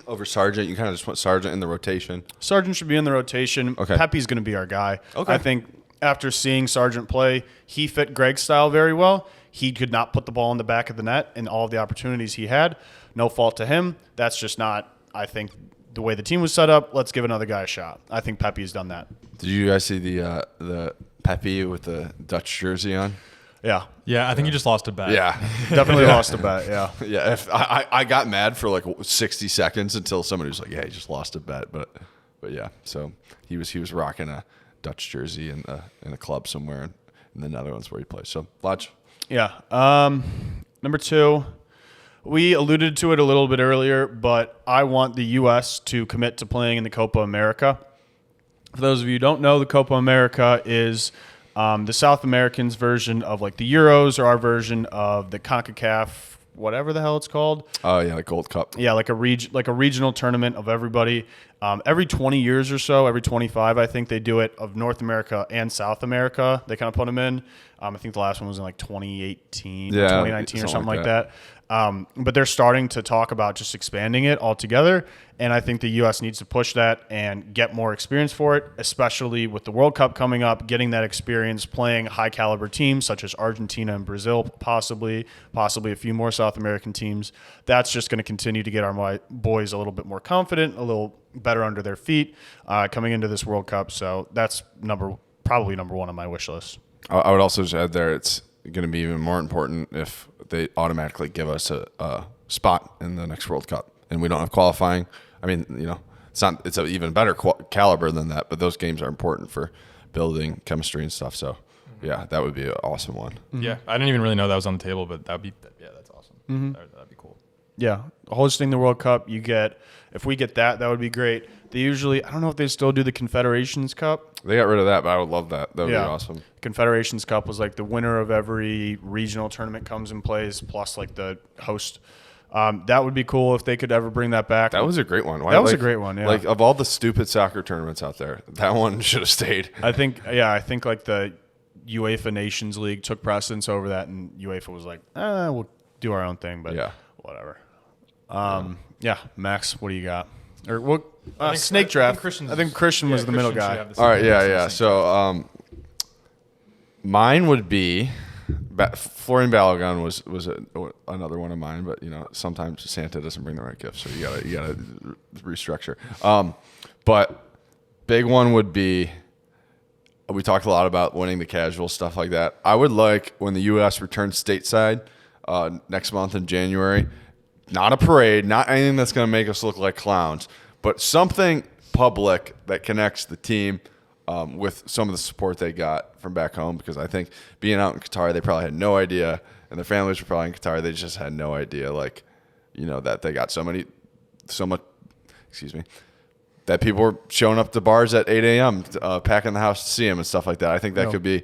over Sargent? You kind of just want Sargent in the rotation? Sargent should be in the rotation. Okay. Pepe's going to be our guy. Okay. I think after seeing Sargent play, he fit Greg's style very well. He could not put the ball in the back of the net in all of the opportunities he had. No fault to him. That's just not, I think, the way the team was set up. Let's give another guy a shot. I think Pepe's done that. Did you guys see the Pepe with the Dutch jersey on? Yeah. Yeah, I think he just lost a bet. Yeah. Definitely lost a bet, yeah. Yeah, if I got mad for 60 seconds until somebody was like, "Yeah, he just lost a bet," but yeah. So he was rocking a Dutch jersey in a club somewhere in the Netherlands where he plays. So Lodge. Yeah. Number 2, We alluded to it a little bit earlier, but I want the U.S. to commit to playing in the Copa America. For those of you who don't know, the Copa America is the South Americans' version of like the Euros, or our version of the CONCACAF, whatever the hell it's called. Oh yeah, like Gold Cup. Yeah, like a regional tournament of everybody. Every 20 years or so, every 25, I think they do it, of North America and South America. They kind of put them in. I think the last one was in like 2018, 2019 or something like that. But they're starting to talk about just expanding it altogether. And I think the U.S. needs to push that and get more experience for it, especially with the World Cup coming up, getting that experience playing high-caliber teams such as Argentina and Brazil, possibly a few more South American teams. That's just going to continue to get our boys a little bit more confident, a little better under their feet coming into this World Cup. So that's probably number one on my wish list. I would also just add there, it's going to be even more important if they automatically give us a spot in the next World Cup and we don't have qualifying. I mean, it's an even better caliber than that, but those games are important for building chemistry and stuff. So, yeah, that would be an awesome one. Mm-hmm. Yeah, I didn't even really know that was on the table, but that's awesome. Mm-hmm. That'd be cool. Yeah, hosting the World Cup, if we get that would be great. They usually, I don't know if they still do the Confederations Cup. They got rid of that, but I would love that. That would be awesome. Confederations Cup was like the winner of every regional tournament comes and plays, plus like the host. That would be cool if they could ever bring that back. That was a great one. That was a great one, yeah. Like, of all the stupid soccer tournaments out there, that one should have stayed. I think like the UEFA Nations League took precedence over that, and UEFA was like, we'll do our own thing, but whatever. Yeah, Max, what do you got? Or what? Snake draft. I think Christian was the middle guy. All right, yeah. So mine would be Florian Balogun was another one of mine, but sometimes Santa doesn't bring the right gifts, so you gotta restructure. But big one would be, we talked a lot about winning the casual stuff like that. I would like, when the U.S. returns stateside next month in January, not a parade, not anything that's going to make us look like clowns, but something public that connects the team with some of the support they got from back home. Because I think being out in Qatar, they probably had no idea, and their families were probably in Qatar. They just had no idea, that they got that people were showing up to bars at 8 a.m., packing the house to see them and stuff like that. I think that could be.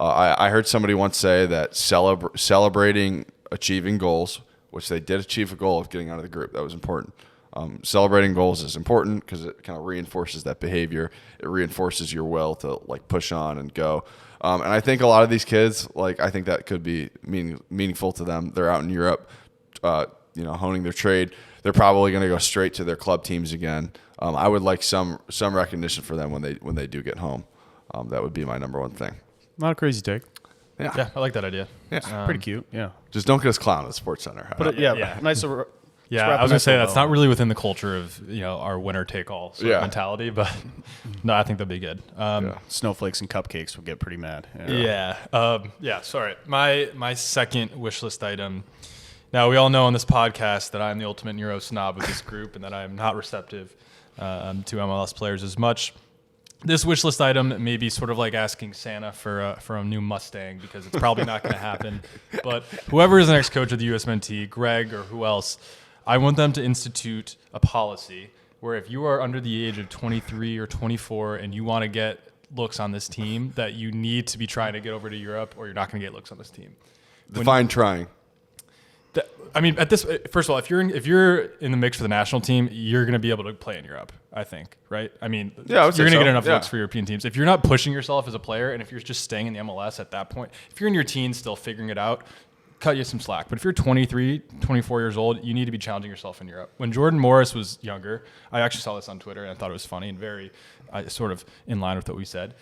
I heard somebody once say that celebrating achieving goals, which they did achieve a goal of getting out of the group. That was important. Celebrating goals is important because it kind of reinforces that behavior. It reinforces your will to push on and go. And I think a lot of these kids, I think that could be meaningful to them. They're out in Europe, honing their trade. They're probably going to go straight to their club teams again. I would like some recognition for them when they do get home. That would be my number one thing. Not a crazy take. Yeah, I like that idea. Yeah, pretty cute. Yeah, just don't get us clown at the Sports Center. But nice. Yeah, I was gonna say that's not really within the culture of our winner take all sort of mentality, but no, I think that'd be good. Snowflakes and cupcakes would get pretty mad. Sorry, my second wish list item. Now we all know on this podcast that I'm the ultimate Euro snob of this group, and that I am not receptive to MLS players as much. This wish list item may be sort of like asking Santa for a new Mustang, because it's probably not going to happen. But whoever is the next coach of the USMNT, Gregg or who else, I want them to institute a policy where if you are under the age of 23 or 24 and you want to get looks on this team, that you need to be trying to get over to Europe, or you're not going to get looks on this team. Define trying. First of all, if you're in the mix for the national team, you're going to be able to play in Europe, I think, right? I mean, you're going to get enough looks for European teams. If you're not pushing yourself as a player, and if you're just staying in the MLS at that point, if you're in your teens still figuring it out, cut you some slack. But if you're 23, 24 years old, you need to be challenging yourself in Europe. When Jordan Morris was younger, I actually saw this on Twitter, and I thought it was funny and very sort of in line with what we said.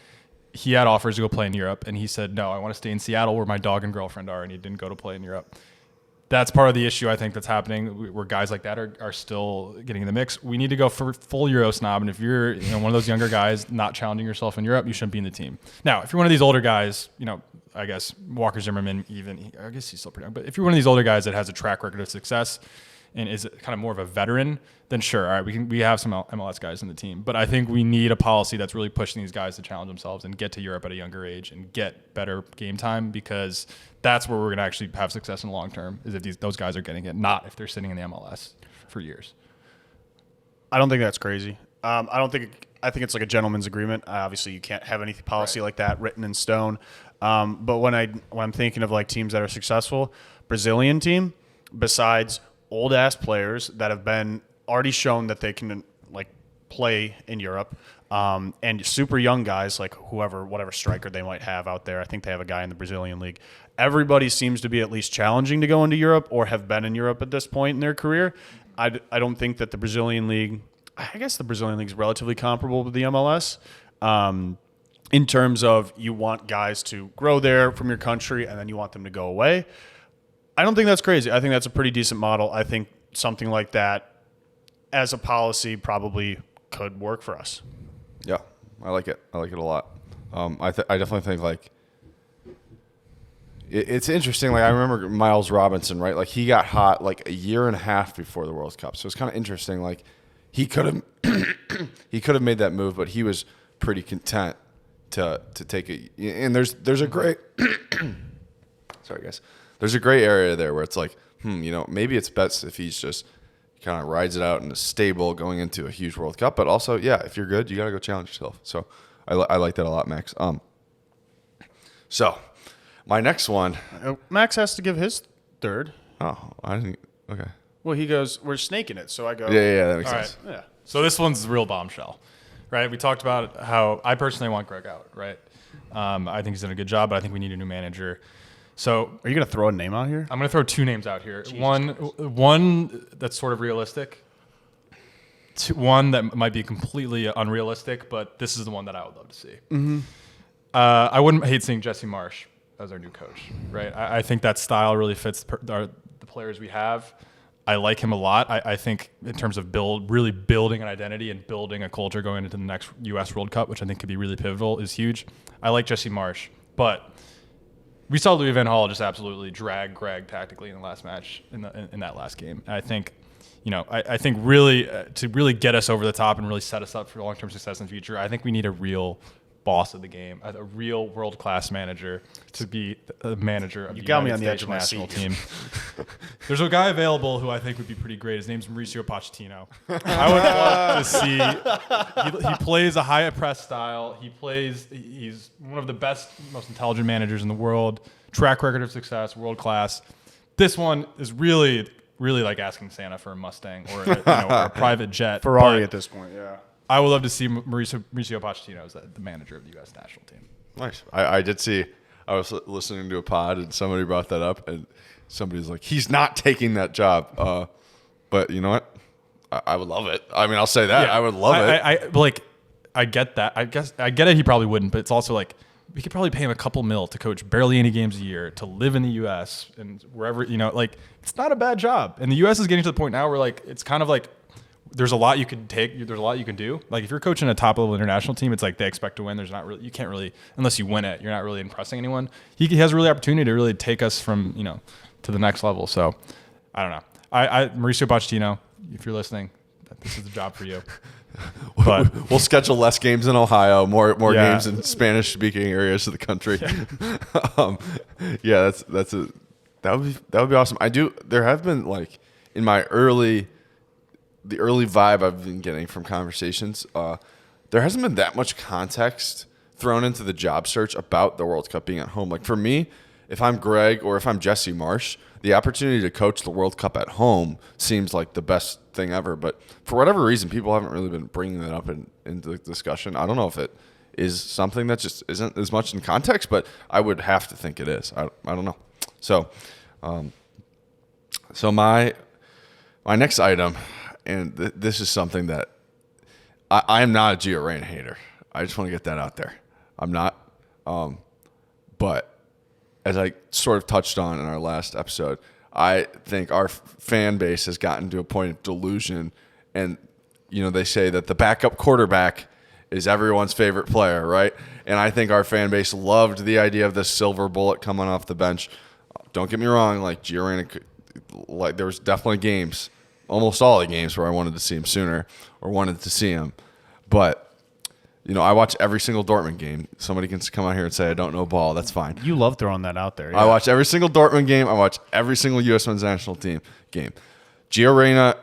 He had offers to go play in Europe, and he said, no, I want to stay in Seattle where my dog and girlfriend are, and he didn't go to play in Europe. That's part of the issue, I think, that's happening, where guys like that are still getting in the mix. We need to go for full Euro snob, and if you're one of those younger guys not challenging yourself in Europe, you shouldn't be in the team. Now, if you're one of these older guys, I guess Walker Zimmerman, I guess he's still pretty young, but if you're one of these older guys that has a track record of success and is kind of more of a veteran, then sure, all right, we have some MLS guys in the team. But I think we need a policy that's really pushing these guys to challenge themselves and get to Europe at a younger age and get better game time, because that's where we're going to actually have success in the long term, is if those guys are getting it, not if they're sitting in the MLS for years. I don't think that's crazy. I think it's like a gentleman's agreement. Obviously, you can't have any policy like that written in stone. But when I'm thinking of like teams that are successful, Brazilian team, besides old ass players that have been already shown that they can like play in Europe, and super young guys like whatever striker they might have out there. I think they have a guy in the Brazilian league. Everybody seems to be at least challenging to go into Europe or have been in Europe at this point in their career. I don't think that the Brazilian league. I guess the Brazilian league is relatively comparable to the MLS in terms of you want guys to grow there from your country and then you want them to go away. I don't think that's crazy. I think that's a pretty decent model. I think something like that as a policy probably could work for us. Yeah, I like it. I like it a lot. I definitely think like it's interesting. Like I remember Miles Robinson, right? Like he got hot like a year and a half before the World Cup. So it's kind of interesting. Like he could have made that move, but he was pretty content to take it. And there's a great sorry guys. There's a gray area there where it's like, maybe it's best if he's just kind of rides it out in a stable going into a huge World Cup. But also, yeah, if you're good, you got to go challenge yourself. So I like that a lot, Max. So my next one. Max has to give his third. Oh, I didn't. Okay. Well, he goes, we're snaking it. So I go. Yeah, that makes All sense. right. Yeah. So this one's a real bombshell, right? We talked about how I personally want Gregg out, right? I think he's done a good job, but I think we need a new manager. So Are you going to throw a name out here? I'm going to throw two names out here. One that's sort of realistic. One that might be completely unrealistic, but this is the one that I would love to see. Mm-hmm. I wouldn't hate seeing Jesse Marsch as our new coach, right? I think that style really fits the players we have. I like him a lot. I think in terms of really building an identity and building a culture going into the next U.S. World Cup, which I think could be really pivotal, is huge. I like Jesse Marsch, but we saw Louis Van Gaal just absolutely drag Gregg tactically in the last match in that last game. And I think, I think really to really get us over the top and really set us up for long-term success in the future, I think we need a real boss of the game, a real world-class manager to be the manager of the United States national team. There's a guy available who I think would be pretty great. His name's Mauricio Pochettino. I would love to see. He plays a high press style. He's one of the best, most intelligent managers in the world. Track record of success, world class. This one is really, really like asking Santa for a Mustang or a private jet. Ferrari at this point, yeah. I would love to see Mauricio Pochettino as the manager of the U.S. national team. Nice. I did see. I was listening to a pod and somebody brought that up, and somebody's like, "He's not taking that job." But you know what? I would love it. I mean, I'll say that. Yeah. I would love it. I get that. I guess I get it. He probably wouldn't, but it's also like we could probably pay him a couple mil to coach barely any games a year, to live in the U.S. and wherever it's not a bad job. And the U.S. is getting to the point now where it's kind of like. There's a lot you can take. There's a lot you can do. Like if you're coaching a top level international team, it's like they expect to win. There's not really, you can't really, unless you win it, you're not really impressing anyone. He has a really opportunity to really take us from, to the next level. So I don't know. Mauricio Pochettino, if you're listening, this is the job for you. But we'll schedule less games in Ohio, more games in Spanish speaking areas of the country. Yeah, that would be awesome. There have been in my the early vibe I've been getting from conversations, there hasn't been that much context thrown into the job search about the World Cup being at home. Like for me, if I'm Gregg or if I'm Jesse Marsch, the opportunity to coach the World Cup at home seems like the best thing ever. But for whatever reason, people haven't really been bringing that up into the discussion. I don't know if it is something that just isn't as much in context, but I would have to think it is. I don't know. So, my next item. And this is something that I am not a Gio Reyna hater. I just want to get that out there. I'm not. But as I sort of touched on in our last episode, I think our fan base has gotten to a point of delusion. And, they say that the backup quarterback is everyone's favorite player, right? And I think our fan base loved the idea of this silver bullet coming off the bench. Don't get me wrong. Gio Reyna, there was definitely games almost all the games where I wanted to see him sooner or wanted to see him. But, I watch every single Dortmund game. Somebody can come out here and say I don't know ball. That's fine. You love throwing that out there. Yeah. I watch every single Dortmund game. I watch every single U.S. men's national team game. Gio Reyna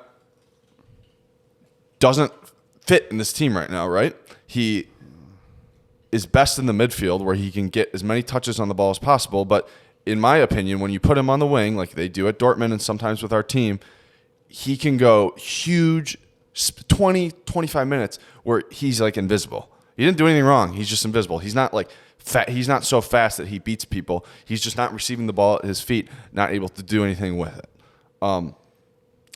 doesn't fit in this team right now, right? He is best in the midfield where he can get as many touches on the ball as possible. But in my opinion, when you put him on the wing, like they do at Dortmund and sometimes with our team, he can go huge 20, 25 minutes where he's like invisible. He didn't do anything wrong. He's just invisible. He's not like fat. He's not so fast that he beats people. He's just not receiving the ball at his feet, not able to do anything with it.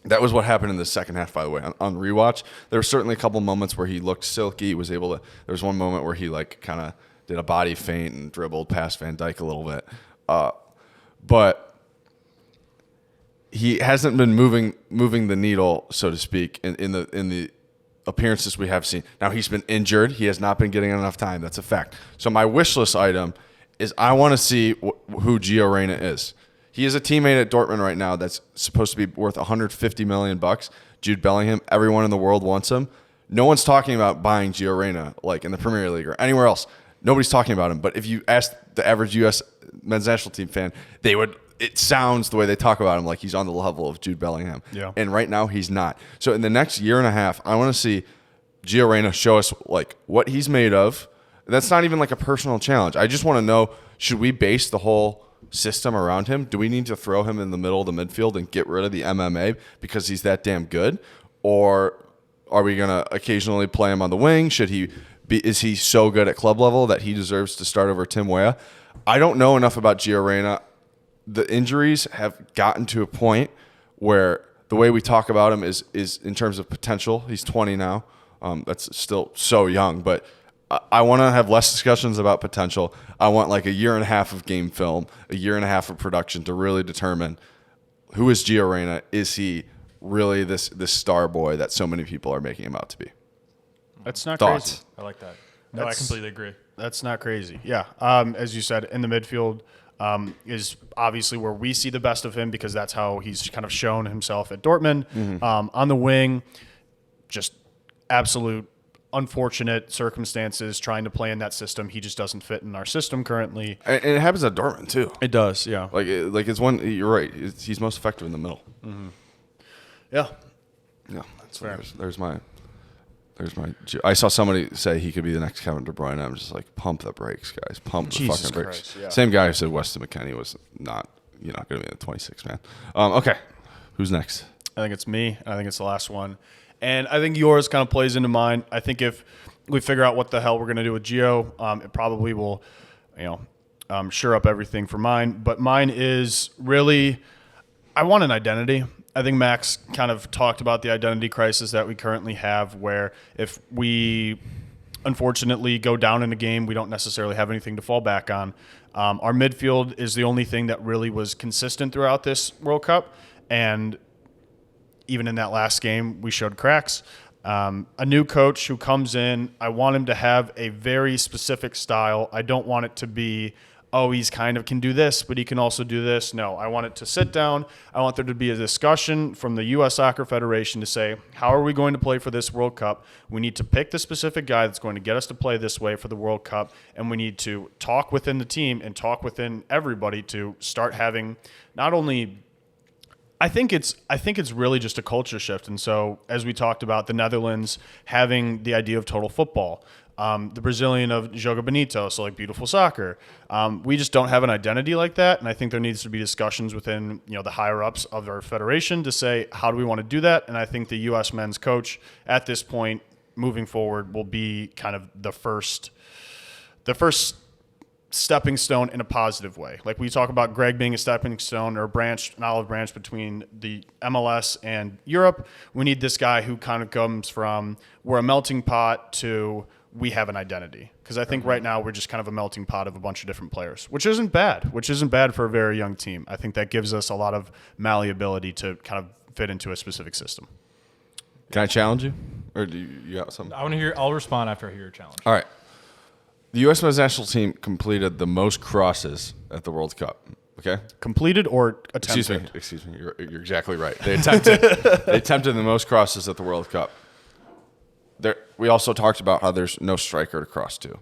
That was what happened in the second half, by the way. On rewatch, there were certainly a couple moments where he looked silky. He was able to. There was one moment where he like kind of did a body feint and dribbled past Van Dijk a little bit, but he hasn't been moving the needle, so to speak, in the appearances we have seen. Now he's been injured. He has not been getting enough time. That's a fact. So my wish list item is I want to see who Gio Reyna is. He is a teammate at Dortmund right now that's supposed to be worth $150 million. Jude Bellingham, everyone in the world wants him. No one's talking about buying Gio Reyna like in the Premier League or anywhere else. Nobody's talking about him. But if you ask the average U.S. men's national team fan, they would. It sounds the way they talk about him like he's on the level of Jude Bellingham. Yeah. And right now he's not. So in the next year and a half, I want to see Gio Reyna show us like what he's made of. That's not even like a personal challenge. I just want to know, should we base the whole system around him? Do we need to throw him in the middle of the midfield and get rid of the MMA because he's that damn good? Or are we going to occasionally play him on the wing? Is he so good at club level that he deserves to start over Tim Weah? I don't know enough about Gio Reyna. The injuries have gotten to a point where the way we talk about him is in terms of potential. He's 20 now. That's still so young, but I want to have less discussions about potential. I want like a year and a half of game film, a year and a half of production to really determine who is Gio Reyna. Is he really this star boy that so many people are making him out to be? That's not Thoughts? crazy. I like that. No, I completely agree. That's not crazy. Yeah. As you said, in the midfield is obviously where we see the best of him because that's how he's kind of shown himself at Dortmund. Mm-hmm. On the wing, just absolute unfortunate circumstances trying to play in that system. He just doesn't fit in our system currently. And it happens at Dortmund too. It does, yeah. Like it's one. You're right. He's most effective in the middle. Mm-hmm. Yeah. Yeah, that's fair. There's my. I saw somebody say he could be the next Kevin De Bruyne. I'm just like, pump the brakes, guys. Pump the fucking brakes. Christ, yeah. Same guy who said Weston McKennie was not going to be the 26 man. Okay, who's next? I think it's me. I think it's the last one. And I think yours kind of plays into mine. I think if we figure out what the hell we're going to do with Gio, it probably will, sure up everything for mine. But mine is really, I want an identity. I think Max kind of talked about the identity crisis that we currently have, where if we unfortunately go down in a game, we don't necessarily have anything to fall back on. Our midfield is the only thing that really was consistent throughout this World Cup. And even in that last game, we showed cracks. A new coach who comes in, I want him to have a very specific style. I don't want it to be, he's kind of can do this, but he can also do this. No, I want it to sit down. I want there to be a discussion from the U.S. Soccer Federation to say, how are we going to play for this World Cup? We need to pick the specific guy that's going to get us to play this way for the World Cup, and we need to talk within the team and talk within everybody to start having not only I think it's really just a culture shift. And so, as we talked about, the Netherlands having the idea of total football, the Brazilian of Joga Bonito, so like beautiful soccer. We just don't have an identity like that, and I think there needs to be discussions within the higher ups of our federation to say how do we want to do that. And I think the U.S. men's coach at this point, moving forward, will be kind of the first stepping stone in a positive way. Like we talk about Gregg being a stepping stone or an olive branch between the MLS and Europe. We need this guy who kind of comes from we're a melting pot to we have an identity. Because I think right now we're just kind of a melting pot of a bunch of different players, which isn't bad for a very young team. I think that gives us a lot of malleability to kind of fit into a specific system. Can I challenge you? Or do you got something? I want to hear. I'll respond after I hear your challenge. All right. The U.S. men's national team completed the most crosses at the World Cup. Okay. Completed or attempted? Excuse me. You're exactly right. They attempted. They attempted the most crosses at the World Cup. We also talked about how there's no striker to cross to.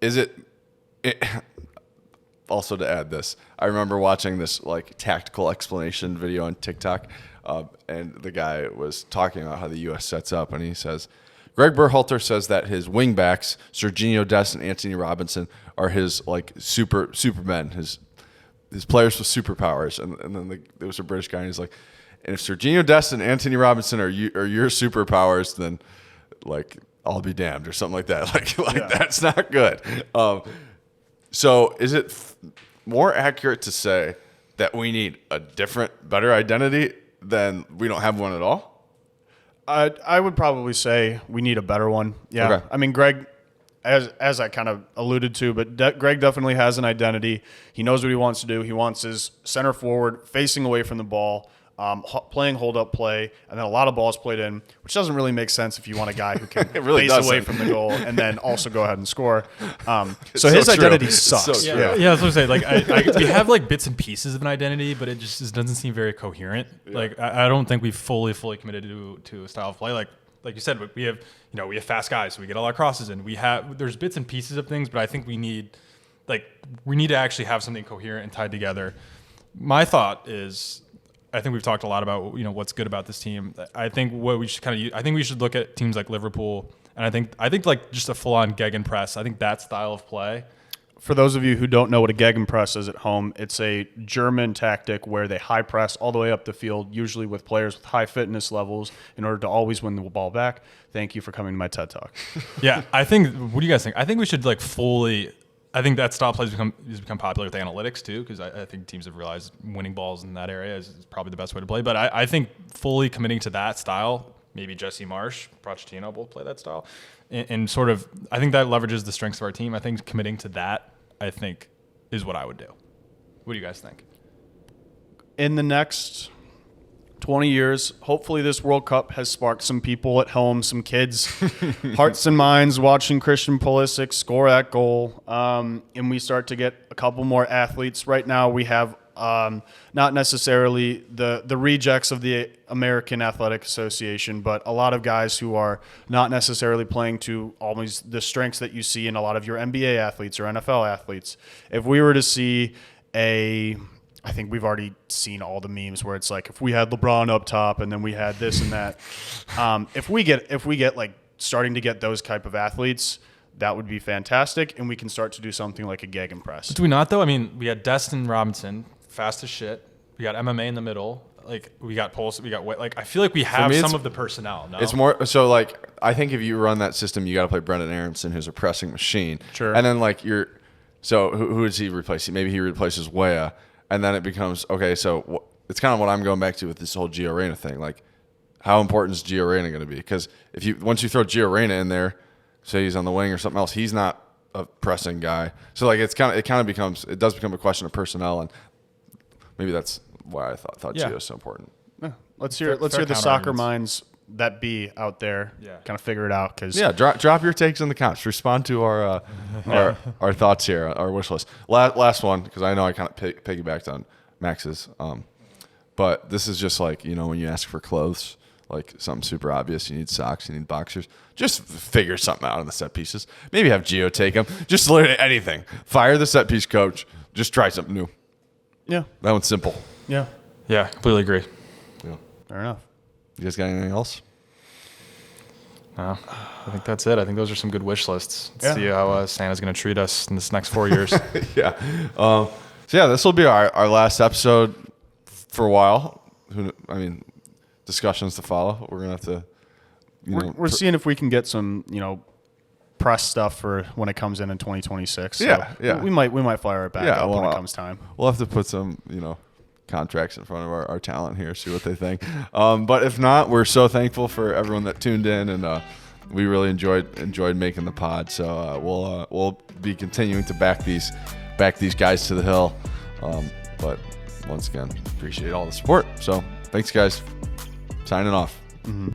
Is it also to add this? I remember watching this like tactical explanation video on TikTok, and the guy was talking about how the U.S. sets up, and he says, Gregg Berhalter says that his wingbacks, Serginho Dest and Anthony Robinson, are his like supermen, his players with superpowers. And then there was a British guy, and he's like, and if Serginho Dest and Anthony Robinson are your superpowers, then like I'll be damned or something like that. Like that's not good. So is it more accurate to say that we need a different, better identity than we don't have one at all? I would probably say we need a better one. Yeah. Okay. I mean, Gregg, as I kind of alluded to, but Gregg definitely has an identity. He knows what he wants to do. He wants his center forward facing away from the ball, playing hold-up play, and then a lot of balls played in, which doesn't really make sense if you want a guy who can really face away from the goal and then also go ahead and score. So his identity sucks. So true. Yeah, that's what I'm saying. Like, we have like bits and pieces of an identity, but it just doesn't seem very coherent. Yeah. Like, I don't think we've fully committed to a style of play. Like you said, we have fast guys, so we get all our crosses in. There's bits and pieces of things, but I think we need to actually have something coherent and tied together. My thought is, I think we've talked a lot about what's good about this team. I think what we should I think we should look at teams like Liverpool, and I think like just a full-on gegenpress. I think that style of play. For those of you who don't know what a gegenpress is at home, it's a German tactic where they high press all the way up the field, usually with players with high fitness levels, in order to always win the ball back. Thank you for coming to my TED Talk. Yeah, what do you guys think? I think we should I think that style play has become popular with analytics too, because I think teams have realized winning balls in that area is probably the best way to play. But I think fully committing to that style, maybe Jesse Marsch, Pochettino will play that style, and sort of, I think that leverages the strengths of our team. I think committing to that, I think, is what I would do. What do you guys think? In the next 20 years, hopefully this World Cup has sparked some people at home, some kids, hearts and minds watching Christian Pulisic score that goal, and we start to get a couple more athletes. Right now we have not necessarily the rejects of the American Athletic Association, but a lot of guys who are not necessarily playing to always the strengths that you see in a lot of your NBA athletes or NFL athletes. If we were to see I think we've already seen all the memes where it's like, if we had LeBron up top and then we had this and that. If we get like starting to get those type of athletes, that would be fantastic, and we can start to do something like a gegenpress. Do we not though? I mean, we had Destin Robinson, fast as shit. We got MMA in the middle. Like we got Pulse. We got like I feel like we have some of the personnel. No? It's more so like I think if you run that system, you got to play Brendan Aronson, who's a pressing machine. Sure. And then like who does he replace? Maybe he replaces Weah. And then it becomes, okay, so it's kind of what I'm going back to with this whole Gio Reyna thing. Like, how important is Gio Reyna going to be? Because once you throw Gio Reyna in there, say he's on the wing or something else, he's not a pressing guy. So like it does become a question of personnel, and maybe that's why I thought Gio is so important. Yeah. Let's hear the soccer minds that be out there. Yeah. Kind of figure it out, because drop your takes in the comments. Respond to our thoughts here, our wish list. Last one, because I know I kind of piggybacked on Max's, but this is just like when you ask for clothes, like something super obvious. You need socks, you need boxers. Just figure something out on the set pieces. Maybe have Gio take them. Just literally anything. Fire the set piece coach. Just try something new. Yeah, that one's simple. Yeah, completely agree. Yeah, fair enough. You guys got anything else? No, I think that's it. I think those are some good wish lists. Let's see how Santa's going to treat us in this next 4 years. Yeah. So this will be our last episode for a while. Discussions to follow. We're going to have to, we're seeing if we can get some, press stuff for when it comes in 2026. So yeah. We might fire it back up when it comes time. We'll have to put some, contracts in front of our talent here, see what they think. But if not, we're so thankful for everyone that tuned in, and we really enjoyed making the pod. So we'll be continuing to back these guys to the hill. But once again, appreciate all the support. So thanks, guys. Signing off. Mm-hmm.